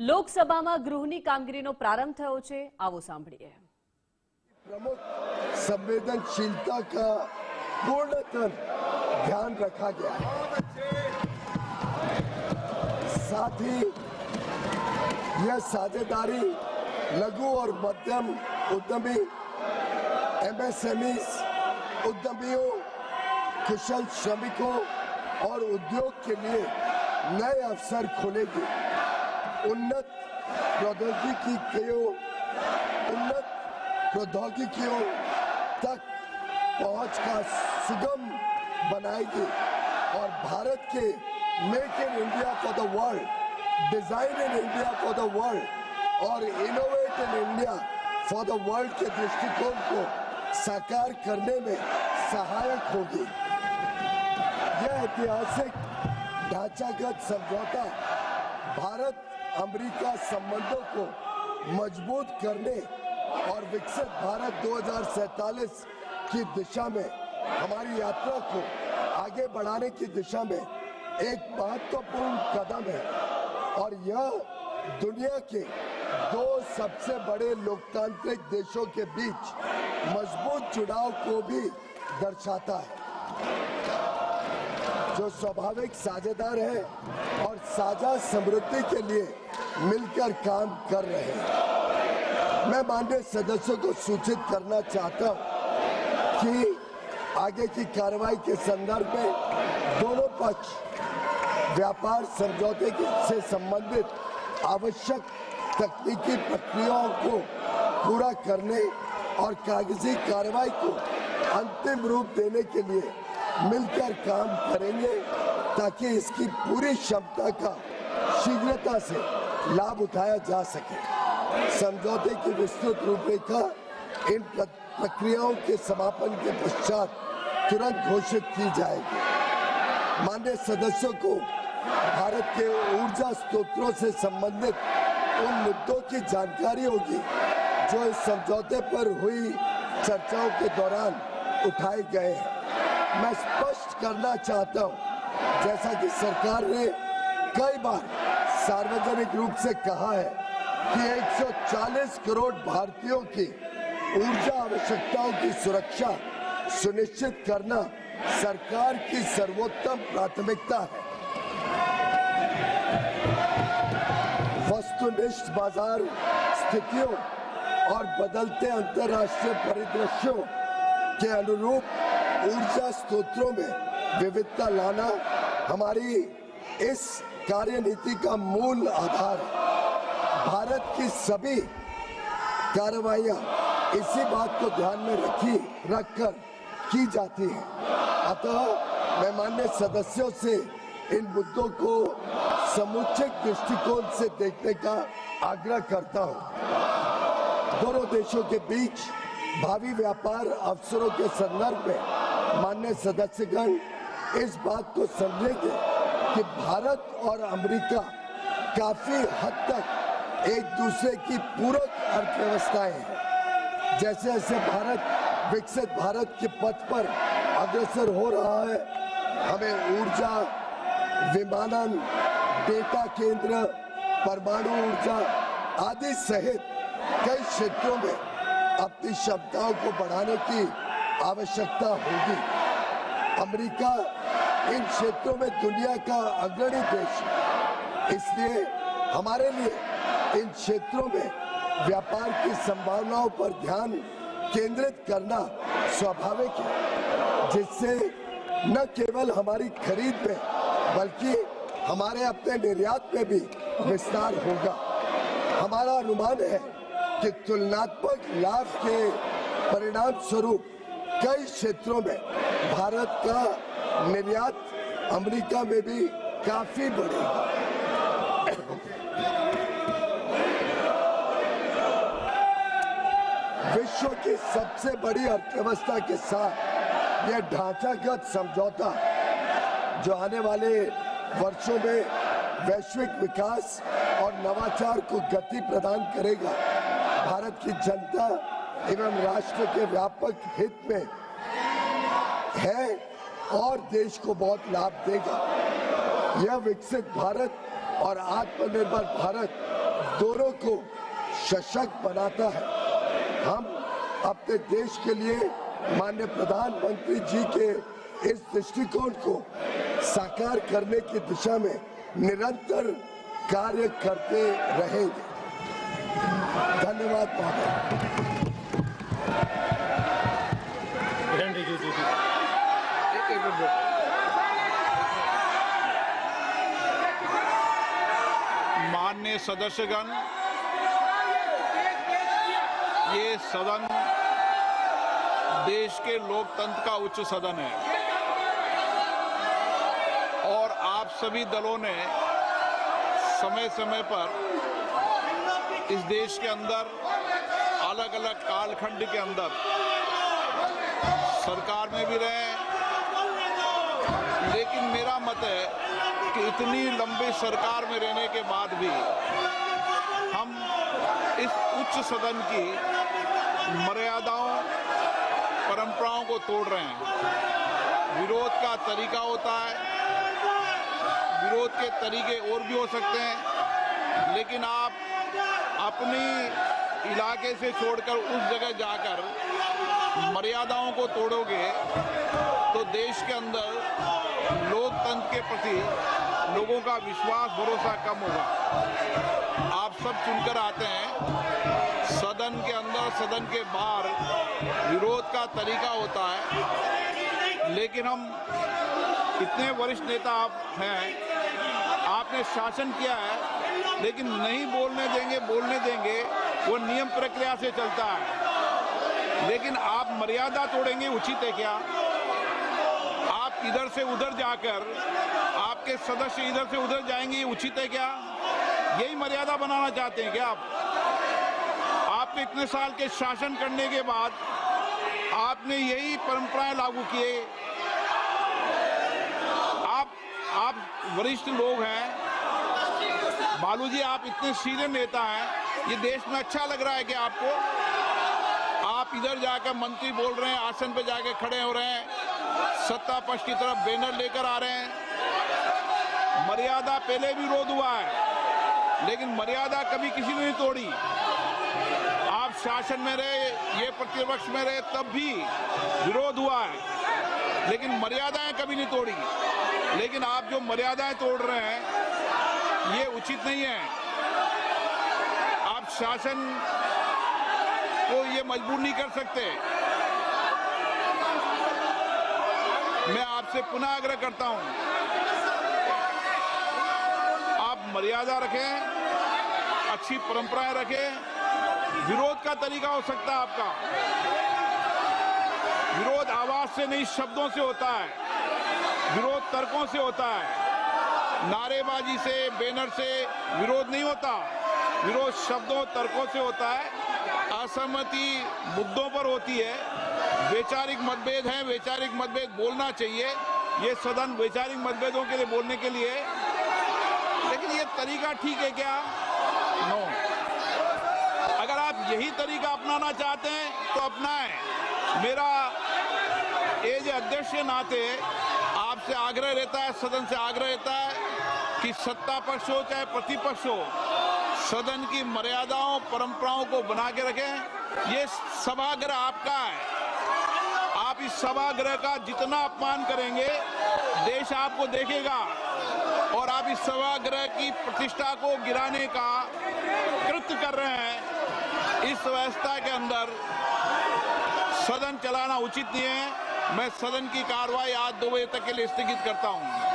લોકસભામાં ગૃહની કામગીરીનો પ્રારંભ થયો છે, આવો સાંભળીએ। प्रमुख संवेदनशीलता का पूर्णतः ध्यान रखा गया है। साथ ही यह साझेदारी लघु और मध्यम उद्यमी, एमएसएमई उद्यमियों, कुशल श्रमिकों और उद्योग के लिए नए अवसर खोलेगी। उन्नत प्रौद्योगिकियों तक पहुंच का सुगम बनाएगी और भारत के make in India for the world, design in India for the world और innovate in India for the world के दृष्टिकोण को साकार करने में सहायक होगी। यह ऐतिहासिक ढांचागत समझौता भारत अमेरिका संबंधों को मजबूत करने और विकसित भारत 2047 की दिशा में हमारी यात्रा को आगे बढ़ाने की दिशा में एक महत्वपूर्ण कदम है और यह दुनिया के दो सबसे बड़े लोकतांत्रिक देशों के बीच मजबूत जुड़ाव को भी दर्शाता है, जो स्वाभाविक साझेदार है और साझा समृद्धि के लिए मिलकर काम कर रहे हैं। मैं माननीय सदस्यों को सूचित करना चाहता हूं कि आगे की कार्रवाई के संदर्भ में दोनों पक्ष व्यापार समझौते से संबंधित आवश्यक तकनीकी प्रक्रियाओं को पूरा करने और कागजी कार्रवाई को अंतिम रूप देने के लिए मिलकर काम करेंगे ताकि इसकी पूरी क्षमता का शीघ्रता से लाभ उठाया जा सके। समझौते की विस्तृत रूपरेखा इन प्रक्रियाओं के समापन के पश्चात तुरंत घोषित की जाएगी। माननीय सदस्यों को भारत के ऊर्जा स्रोतों से संबंधित उन मुद्दों की जानकारी होगी जो इस समझौते पर हुई चर्चाओं के दौरान उठाए गए हैं। मैं स्पष्ट करना चाहता हूं, जैसा कि सरकार ने कई बार सार्वजनिक रूप से कहा है कि 140 करोड़ भारतीयों की ऊर्जा आवश्यकताओं की सुरक्षा सुनिश्चित करना सरकार की सर्वोत्तम प्राथमिकता है। वस्तुनिष्ठ बाजार स्थितियों और बदलते अंतर्राष्ट्रीय परिदृश्यों के अनुरूप ऊर्जा स्रोतों में विविधता लाना हमारी इस कार्यनीति का मूल आधार है। भारत की सभी कार्रवाइयां इसी बात को ध्यान में रखकर की जाती है। अतः मैं माननीय सदस्यों से इन मुद्दों को समुचित दृष्टिकोण से देखने का आग्रह करता हूं। दोनों देशों के बीच भावी व्यापार अवसरों के संदर्भ में माननीय सदस्यगण इस बात को समझेंगे कि भारत और अमेरिका काफी हद तक एक दूसरे की पूरक अर्थव्यवस्थाएं हैं। जैसे जैसे भारत विकसित भारत के पथ पर अग्रसर हो रहा है, हमें ऊर्जा, विमानन, डेटा केंद्र, परमाणु ऊर्जा आदि सहित कई क्षेत्रों में अपनी क्षमताओं को बढ़ाने की आवश्यकता होगी। अमेरिका इन क्षेत्रों में दुनिया का अग्रणी देश है, इसलिए हमारे लिए इन क्षेत्रों में व्यापार की संभावनाओं पर ध्यान केंद्रित करना स्वाभाविक है, जिससे न केवल हमारी खरीद में बल्कि हमारे अपने निर्यात में भी विस्तार होगा। हमारा अनुमान है कि तुलनात्मक लाभ के परिणाम स्वरूप कई क्षेत्रों में भारत का निर्यात अमेरिका में भी काफी बढ़ेगा। विश्व की सबसे बड़ी अर्थव्यवस्था के साथ यह ढांचागत समझौता जो आने वाले वर्षों में वैश्विक विकास और नवाचार को गति प्रदान करेगा, भारत की जनता एवं राष्ट्र के व्यापक हित में है और देश को बहुत लाभ देगा। यह विकसित भारत और आत्मनिर्भर भारत दोनों को सशक्त बनाता है। हम अपने देश के लिए माननीय प्रधानमंत्री जी के इस दृष्टिकोण को साकार करने की दिशा में निरंतर कार्य करते रहेंगे। धन्यवाद महोदय। माननीय सदस्यगण, ये सदन देश के लोकतंत्र का उच्च सदन है और आप सभी दलों ने समय समय पर इस देश के अंदर अलग अलग कालखंड के अंदर सरकार में भी रहे, लेकिन मेरा मत है कि इतनी लंबी सरकार में रहने के बाद भी हम इस उच्च सदन की मर्यादाओं, परंपराओं को तोड़ रहे हैं। विरोध का तरीका होता है, विरोध के तरीके और भी हो सकते हैं, लेकिन आप अपनी इलाके से छोड़कर उस जगह जाकर मर्यादाओं को तोड़ोगे तो देश के अंदर लोकतंत्र के प्रति लोगों का विश्वास, भरोसा कम होगा। आप सब चुनकर आते हैं, सदन के अंदर, सदन के बाहर विरोध का तरीका होता है, लेकिन हम इतने वरिष्ठ नेता आप हैं, आपने शासन किया है, लेकिन नहीं बोलने देंगे, वो नियम प्रक्रिया से चलता है। लेकिन आप मर्यादा तोड़ेंगे, उचित है क्या? आप इधर से उधर जाकर, आपके सदस्य इधर से उधर जाएंगे, ये उचित है क्या? यही मर्यादा बनाना चाहते हैं क्या आप? आपने इतने साल के शासन करने के बाद आपने यही परंपराएं लागू किए। आप वरिष्ठ लोग हैं, बालू जी, आप इतने सीनियर नेता हैं, ये देश में अच्छा लग रहा है कि आपको? आप इधर जाकर मंत्री बोल रहे हैं, आसन पे जाके खड़े हो रहे हैं, सत्ता पक्ष की तरफ बैनर लेकर आ रहे हैं। मर्यादा पहले भी विरोध हुआ है, लेकिन मर्यादा कभी किसी ने नहीं तोड़ी। आप शासन में रहे, ये प्रतिपक्ष में रहे, तब भी विरोध हुआ है, लेकिन मर्यादाएं कभी नहीं तोड़ी। लेकिन आप जो मर्यादाएं तोड़ रहे हैं, ये उचित नहीं है। आप शासन को ये मजबूर नहीं कर सकते। मैं आपसे पुनः आग्रह करता हूं, आप मर्यादा रखें, अच्छी परंपराएं रखें। विरोध का तरीका हो सकता है आपका, विरोध आवाज से नहीं, शब्दों से होता है, विरोध तर्कों से होता है। नारेबाजी से, बैनर से विरोध नहीं होता, विरोध शब्दों, तर्कों से होता है। असहमति मुद्दों पर होती है, वैचारिक मतभेद हैं, वैचारिक मतभेद बोलना चाहिए, ये सदन वैचारिक मतभेदों के लिए बोलने के लिए। लेकिन ये तरीका ठीक है क्या? नो। अगर आप यही तरीका अपनाना चाहते हैं तो अपनाएं। मेरा एज अध्यक्ष के नाते आपसे आग्रह रहता है, सदन से आग्रह रहता है कि सत्ता पक्ष हो चाहे प्रतिपक्ष हो, सदन की मर्यादाओं, परंपराओं को बना के रखें। ये सभागृह आपका है, आप इस सभागृह का जितना अपमान करेंगे, देश आपको देखेगा, और आप इस सभागृह की प्रतिष्ठा को गिराने का कृत्य कर रहे हैं। इस व्यवस्था के अंदर सदन चलाना उचित नहीं है। मैं सदन की कार्रवाई आज 2 बजे तक के लिए स्थगित करता हूं।